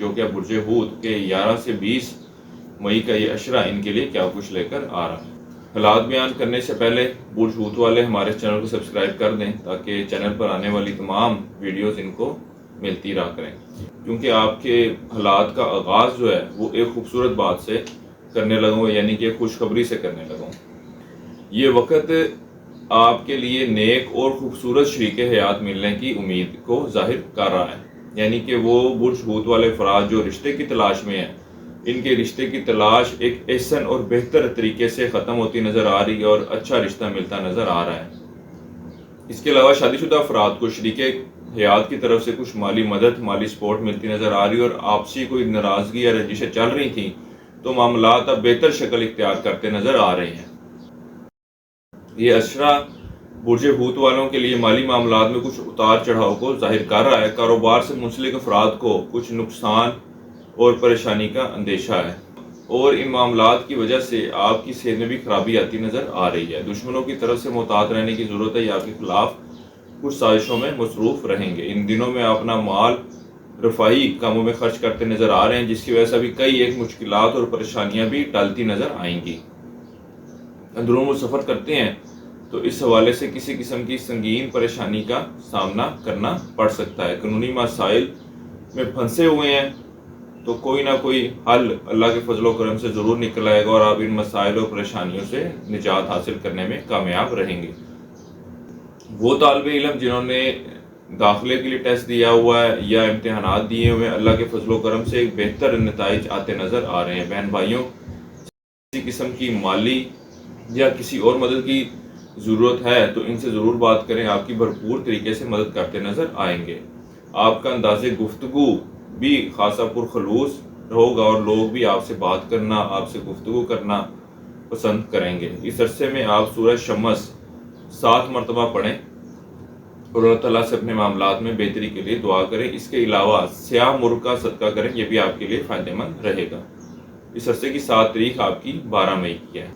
جو کہ برج ہود کے 11 سے 20 مئی کا یہ اشرہ ان کے لیے کیا کچھ لے کر آ رہا ہے۔ حالات بیان کرنے سے پہلے برج ہود والے ہمارے چینل کو سبسکرائب کر دیں تاکہ چینل پر آنے والی تمام ویڈیوز ان کو ملتی رہا کریں، کیونکہ آپ کے حالات کا آغاز جو ہے وہ ایک خوبصورت بات سے کرنے لگا ہوں، یعنی کہ خوشخبری سے کرنے لگا ہوں۔ یہ وقت آپ کے لیے نیک اور خوبصورت شریک حیات ملنے کی امید کو ظاہر کر رہا ہے، یعنی کہ وہ برج ہود والے افراد جو رشتے کی تلاش میں ہیں، ان کے رشتے کی تلاش ایک احسن اور بہتر طریقے سے ختم ہوتی نظر آ رہی ہے اور اچھا رشتہ ملتا نظر آ رہا ہے۔ اس کے علاوہ شادی شدہ افراد کو شریک حیات کی طرف سے کچھ مالی مدد، مالی سپورٹ ملتی نظر آ رہی ہے، اور آپسی کوئی ناراضگی یا رنجشیں چل رہی تھیں تو معاملات اب بہتر شکل اختیار کرتے نظر آ رہے ہیں۔ یہ اشرہ برج ہود والوں کے لیے مالی معاملات میں کچھ اتار چڑھاؤ کو ظاہر کر رہا ہے۔ کاروبار سے منسلک افراد کو کچھ نقصان اور پریشانی کا اندیشہ ہے، اور ان معاملات کی وجہ سے آپ کی صحت میں بھی خرابی آتی نظر آ رہی ہے۔ دشمنوں کی طرف سے محتاط رہنے کی ضرورت ہے، یا آپ کے خلاف کچھ سازشوں میں مصروف رہیں گے۔ ان دنوں میں آپ اپنا مال رفاہی کاموں میں خرچ کرتے نظر آ رہے ہیں، جس کی وجہ سے بھی کئی ایک مشکلات اور پریشانیاں بھی ٹلتی نظر آئیں گی۔ اندرون وہ سفر کرتے ہیں تو اس حوالے سے کسی قسم کی سنگین پریشانی کا سامنا کرنا پڑ سکتا ہے۔ قانونی مسائل میں پھنسے ہوئے ہیں تو کوئی نہ کوئی حل اللہ کے فضل و کرم سے ضرور نکل آئے گا، اور آپ ان مسائل اور پریشانیوں سے نجات حاصل کرنے میں کامیاب رہیں گے۔ وہ طالب علم جنہوں نے داخلے کے لیے ٹیسٹ دیا ہوا ہے یا امتحانات دیے ہوئے ہیں، اللہ کے فضل و کرم سے ایک بہتر نتائج آتے نظر آ رہے ہیں۔ بہن بھائیوں، کسی قسم کی مالی یا کسی اور مدد کی ضرورت ہے تو ان سے ضرور بات کریں، آپ کی بھرپور طریقے سے مدد کرتے نظر آئیں گے۔ آپ کا انداز گفتگو بھی خاصا پرخلوص ہوگا، اور لوگ بھی آپ سے بات کرنا، آپ سے گفتگو کرنا پسند کریں گے۔ اس عرصے میں آپ سورہ شمس 7 مرتبہ پڑھیں اور اللہ تعالیٰ سے اپنے معاملات میں بہتری کے لیے دعا کریں۔ اس کے علاوہ سیاہ مرغ کا صدقہ کریں، یہ بھی آپ کے لیے فائدہ مند رہے گا۔ اس عرصے کی 7 تاریخ آپ کی 12 مئی کی ہے۔